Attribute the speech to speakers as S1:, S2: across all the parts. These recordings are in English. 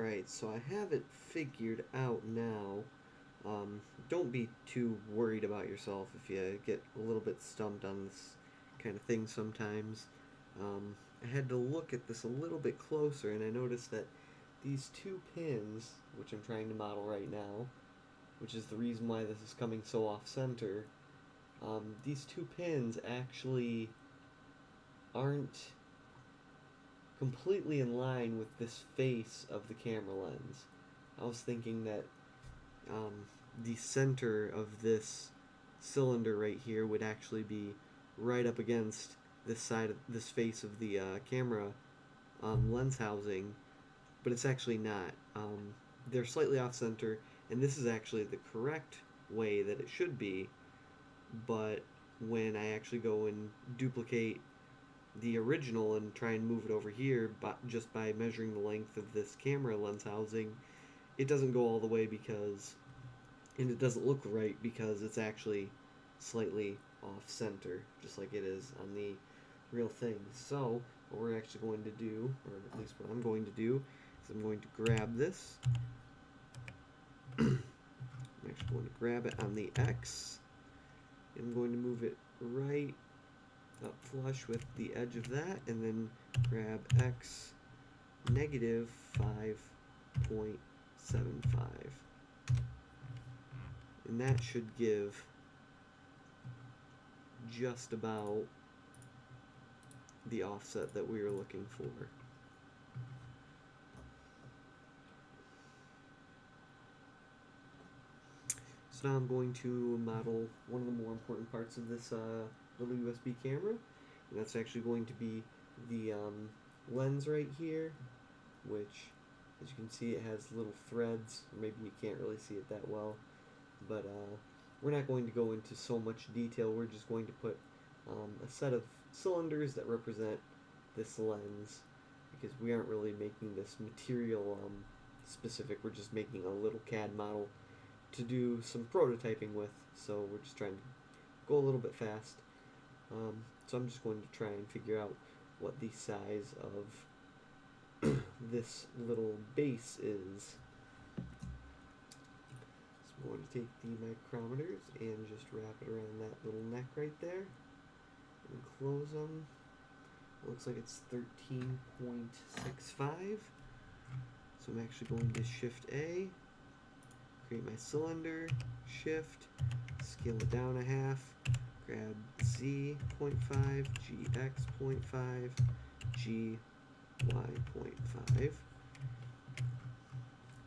S1: Alright, so I have it figured out now. Don't be too worried about yourself if you get a little bit stumped on this kind of thing sometimes. I had to look at this a little bit closer and I noticed that these two pins, which I'm trying to model right now, which is the reason why this is coming so off center, these two pins actually aren't completely in line with this face of the camera lens. I was thinking that um, the center of this cylinder right here would actually be right up against this side of this face of the camera lens housing, but it's actually not. They're slightly off center, and this is actually the correct way that it should be, but when I actually go and duplicate the original and try and move it over here, but just by measuring the length of this camera lens housing, it doesn't go all the way because, and it doesn't look right because it's actually slightly off center, just like it is on the real thing. So what we're actually going to do, or at least what I'm going to do, is I'm going to grab this. I'm actually going to grab it on the X. I'm going to move it right up flush with the edge of that, and then grab X negative 5.75. And that should give just about the offset that we were looking for. So now I'm going to model one of the more important parts of this little USB camera, and that's actually going to be the lens right here, which, as you can see, it has little threads. Maybe you can't really see it that well, but we're not going to go into so much detail. We're just going to put a set of cylinders that represent this lens, because we aren't really making this material specific. We're just making a little CAD model to do some prototyping with, so we're just trying to go a little bit fast. So I'm just going to try and figure out what the size of this little base is. So I'm going to take the micrometers and just wrap it around that little neck right there and close them. It looks like it's 13.65. So I'm actually going to Shift A, create my cylinder, Shift, scale it down a half, grab Z 0.5, GX 0.5, GY 0.5,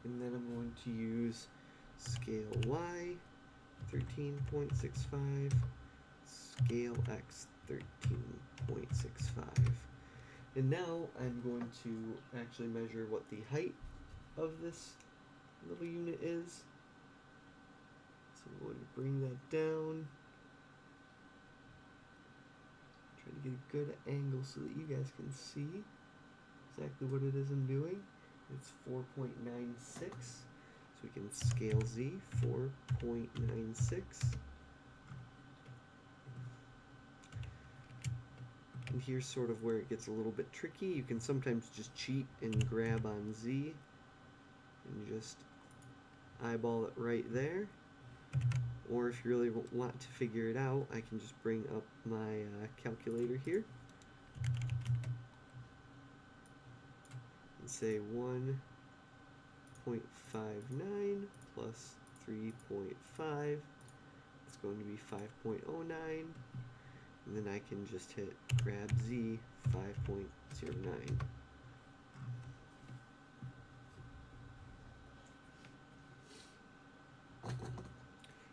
S1: and then I'm going to use scale Y 13.65, scale X 13.65. And now I'm going to actually measure what the height of this little unit is. So I'm going to bring that down. Try to get a good angle so that you guys can see exactly what it is I'm doing. It's 4.96. So we can scale Z 4.96. And here's sort of where it gets a little bit tricky. You can sometimes just cheat and grab on Z and just eyeball it right there. Or if you really want to figure it out, I can just bring up my calculator here and say 1.59 plus 3.5. It's going to be 5.09. And then I can just hit grab Z 5.09.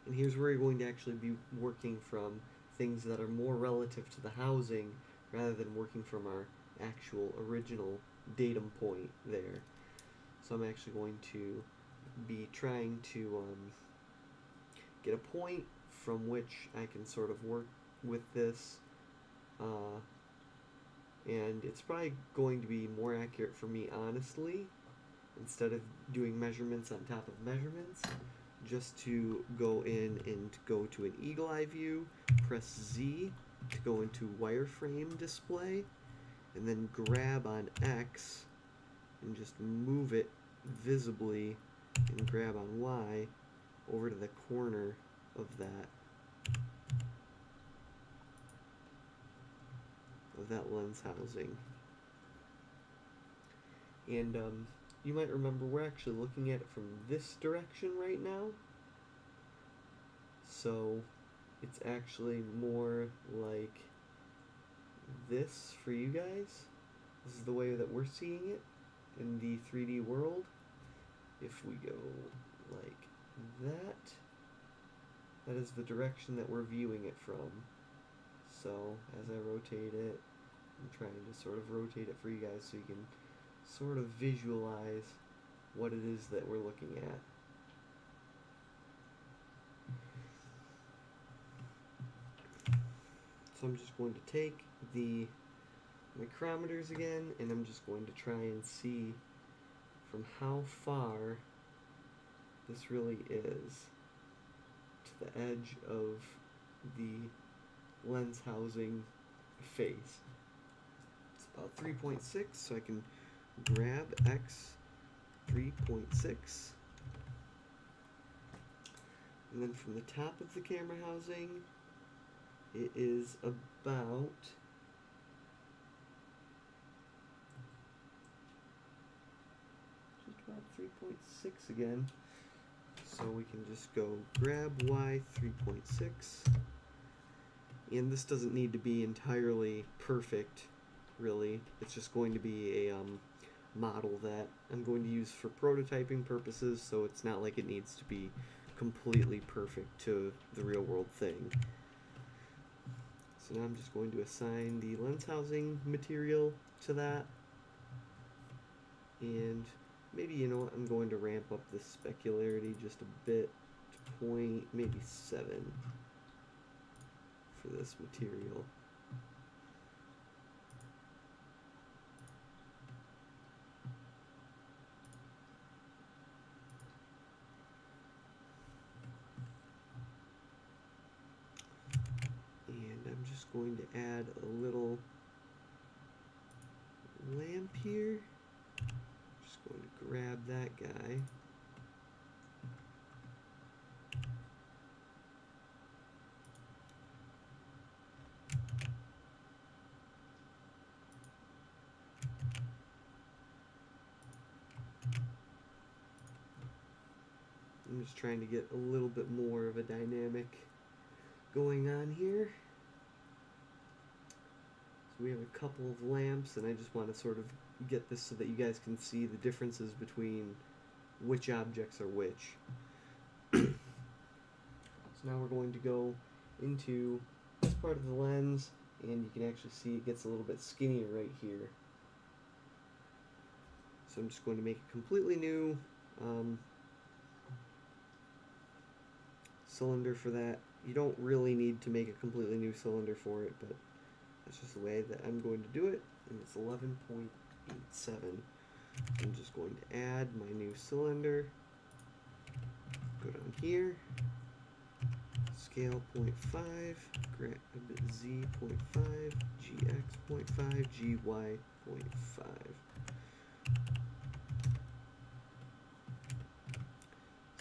S1: And here's where you're going to actually be working from things that are more relative to the housing rather than working from our actual original datum point there. So I'm actually going to be trying to get a point from which I can sort of work with this, and it's probably going to be more accurate for me, honestly, instead of doing measurements on top of measurements, just to go in and go to an eagle eye view, press Z to go into wireframe display, and then grab on X and just move it visibly and grab on Y over to the corner of that lens housing. And you might remember we're actually looking at it from this direction right now. So it's actually more like this for you guys. This is the way that we're seeing it in the 3D world. If we go like that, that is the direction that we're viewing it from. So as I rotate it, I'm trying to sort of rotate it for you guys so you can sort of visualize what it is that we're looking at. So I'm just going to take the micrometers again, and I'm just going to try and see from how far this really is to the edge of the lens housing face. It's about 3.6, so I can grab X 3.6, and then from the top of the camera housing, it is about just about 3.6 again. So we can just go grab Y 3.6, and this doesn't need to be entirely perfect, really. It's just going to be a model that I'm going to use for prototyping purposes, so it's not like it needs to be completely perfect to the real world thing. So now I'm just going to assign the lens housing material to that, and maybe, you know what, I'm going to ramp up the specularity just a bit to maybe 7 for this material. And I'm just going to add a little lamp here. Just going to grab that guy. I'm just trying to get a little bit more of a dynamic going on here. So we have a couple of lamps, and I just want to sort of get this so that you guys can see the differences between which objects are which. So now we're going to go into this part of the lens, and you can actually see it gets a little bit skinnier right here. So I'm just going to make a completely new cylinder for that. You don't really need to make a completely new cylinder for it, but that's just the way that I'm going to do it, and it's 11.87. I'm just going to add my new cylinder, go down here, scale 0.5, grab Z 0.5, GX 0.5, GY 0.5.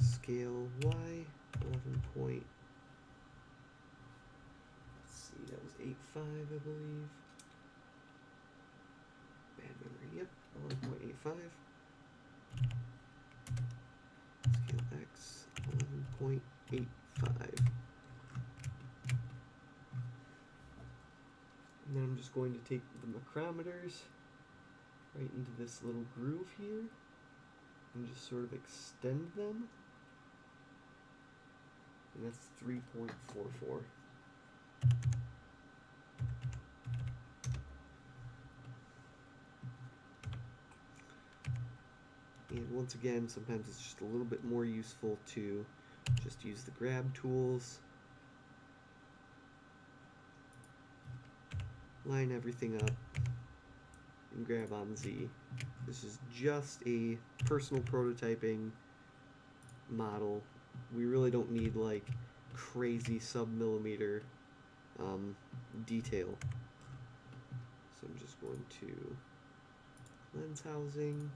S1: Scale Y 11 point. Let's see, that was 8.5, I believe. Bad memory. Yep, 11.85. Scale X 11.85. And then I'm just going to take the micrometers right into this little groove here and just sort of extend them. And that's 3.44. And once again, sometimes it's just a little bit more useful to just use the grab tools, line everything up, and grab on Z. This is just a personal prototyping model. We really don't need like crazy sub-millimeter detail. So I'm just going to lens housing,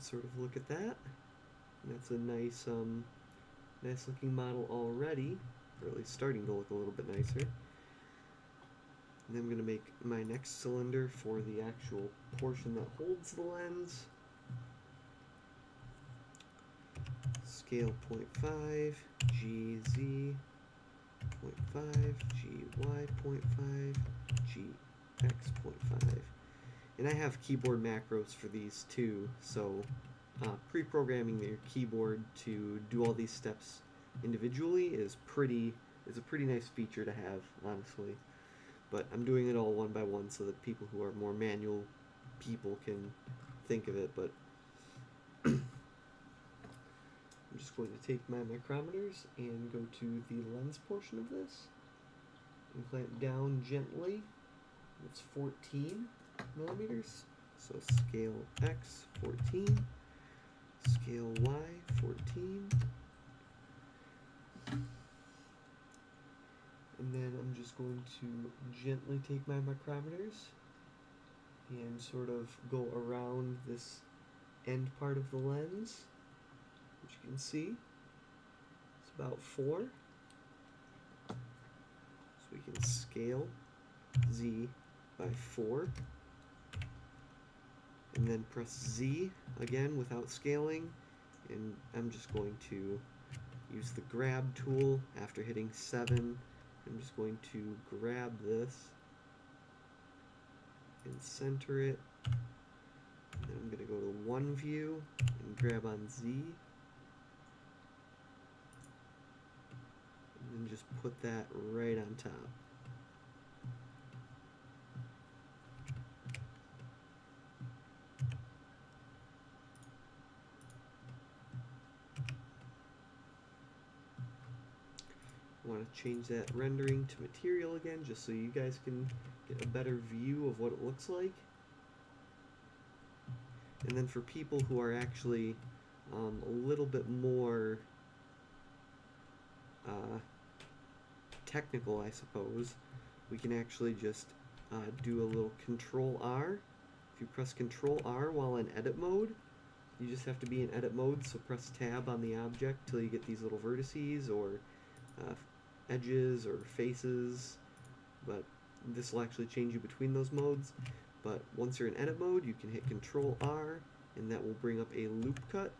S1: sort of look at that. That's a nice, nice looking model already, or at least starting to look a little bit nicer. And then I'm going to make my next cylinder for the actual portion that holds the lens. Scale 0.5, GZ 0.5, GY 0.5, GX 0.5. And I have keyboard macros for these too, so pre-programming your keyboard to do all these steps individually is a pretty nice feature to have, honestly. But I'm doing it all one by one so that people who are more manual people can think of it. But I'm just going to take my micrometers and go to the lens portion of this and clamp down gently. It's 14 millimeters. So scale X 14, scale Y 14. And then I'm just going to gently take my micrometers and sort of go around this end part of the lens, which you can see. It's about 4. So we can scale Z by 4. And then press Z again without scaling. And I'm just going to use the grab tool after hitting 7. I'm just going to grab this and center it. And then I'm going to go to one view and grab on Z. And then just put that right on top. I want to change that rendering to material again just so you guys can get a better view of what it looks like. And then for people who are actually a little bit more technical, I suppose, we can actually just do a little Control R. If you press Control R while in edit mode, you just have to be in edit mode, so press tab on the object till you get these little vertices or edges or faces, but this will actually change you between those modes. But once you're in edit mode, you can hit Control R and that will bring up a loop cut,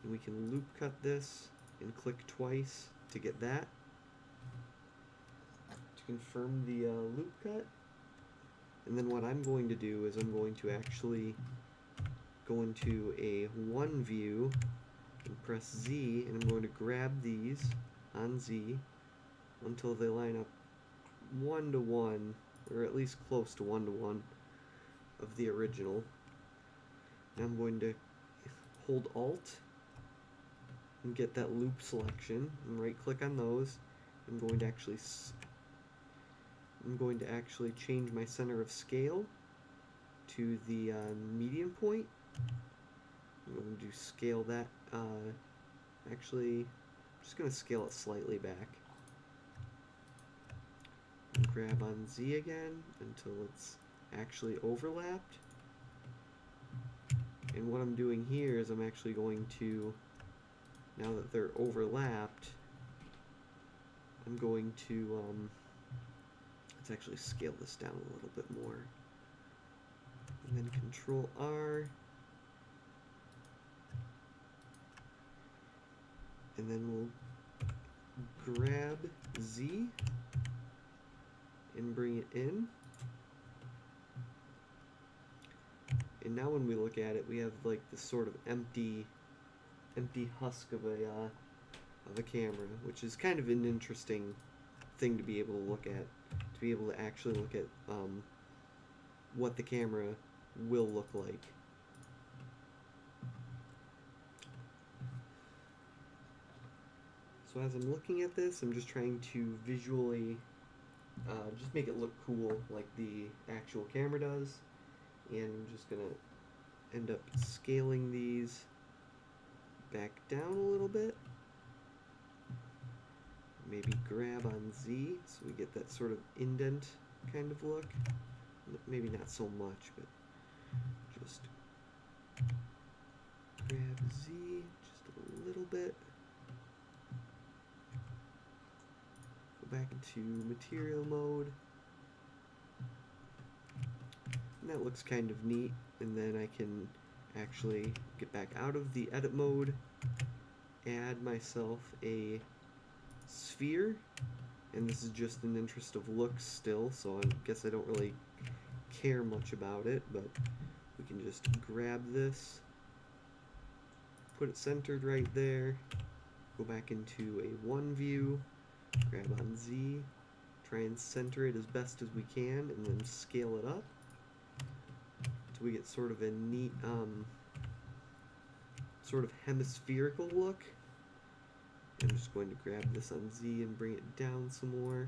S1: and we can loop cut this and click twice to get that to confirm the loop cut. And then what I'm going to do is I'm going to actually go into a one view and press Z, and I'm going to grab these on Z until they line up 1 to 1, or at least close to 1 to 1 of the original. And I'm going to hold Alt and get that loop selection and right click on those. I'm going to actually change my center of scale to the median point. I'm going to scale that actually I'm just going to scale it slightly back. And grab on Z again until it's actually overlapped. And what I'm doing here is I'm actually going to, now that they're overlapped, I'm going to, let's actually scale this down a little bit more. And then Control R. And then we'll grab Z and bring it in. And now when we look at it, we have like this sort of empty husk of a camera, which is kind of an interesting thing to be able to look at, to be able to actually look at what the camera will look like. So as I'm looking at this, I'm just trying to visually just make it look cool like the actual camera does. And I'm just going to end up scaling these back down a little bit. Maybe grab on Z so we get that sort of indent kind of look. Maybe not so much, but just Grab Z just a little bit. Go back into material mode. And that looks kind of neat. And then I can actually get back out of the edit mode, add myself a sphere, and this is just in interest of looks still, so I guess I don't really care much about it, but we can just grab this, put it centered right there, go back into a 1 view, grab on Z, try and center it as best as we can, and then scale it up so we get sort of a neat sort of hemispherical look. I'm just going to grab this on Z and bring it down some more,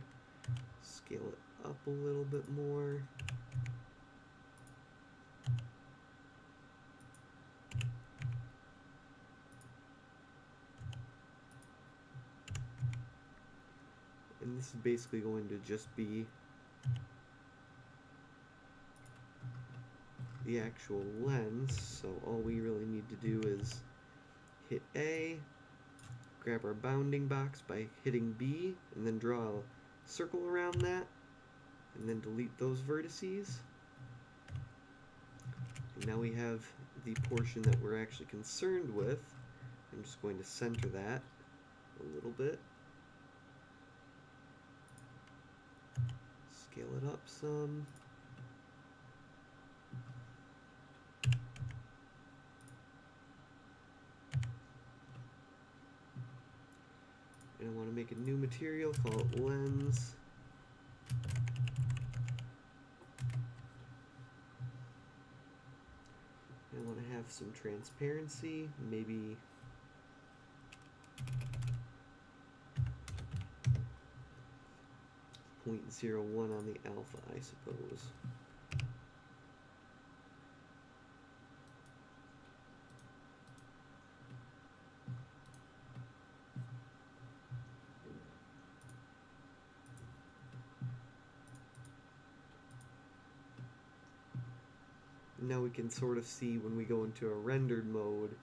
S1: scale it up a little bit more. And this is basically going to just be the actual lens, so all we really need to do is hit A, grab our bounding box by hitting B, and then draw a circle around that, and then delete those vertices. And now we have the portion that we're actually concerned with. I'm just going to center that a little bit. Scale it up some. And I want to make a new material, call it lens. And I want to have some transparency, maybe 0.01 on the alpha, I suppose. Now we can sort of see when we go into a rendered mode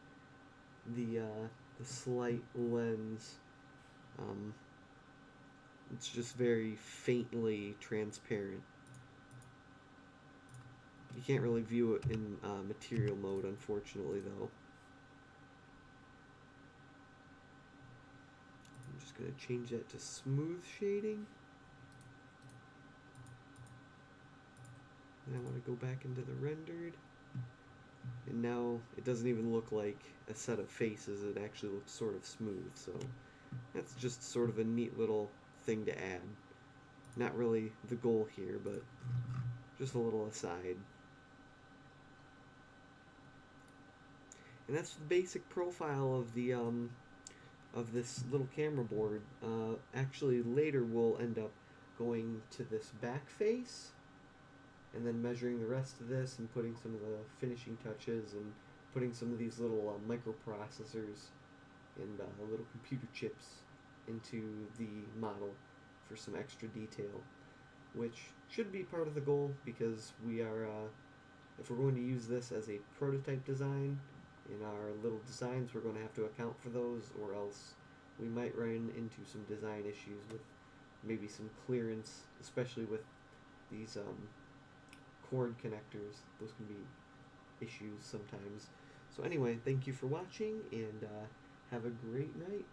S1: the slight lens. It's just very faintly transparent. You can't really view it in material mode, unfortunately, though. I'm just going to change that to smooth shading. And I want to go back into the rendered. And now it doesn't even look like a set of faces, it actually looks sort of smooth, so that's just sort of a neat little thing to add. Not really the goal here, but just a little aside. And that's the basic profile of the of this little camera board. Actually, later we'll end up going to this back face, and then measuring the rest of this and putting some of the finishing touches and putting some of these little microprocessors and little computer chips into the model for some extra detail, which should be part of the goal, because we are, if we're going to use this as a prototype design in our little designs, we're going to have to account for those, or else we might run into some design issues with maybe some clearance, especially with these cord connectors. Those can be issues sometimes. So anyway, thank you for watching, and have a great night.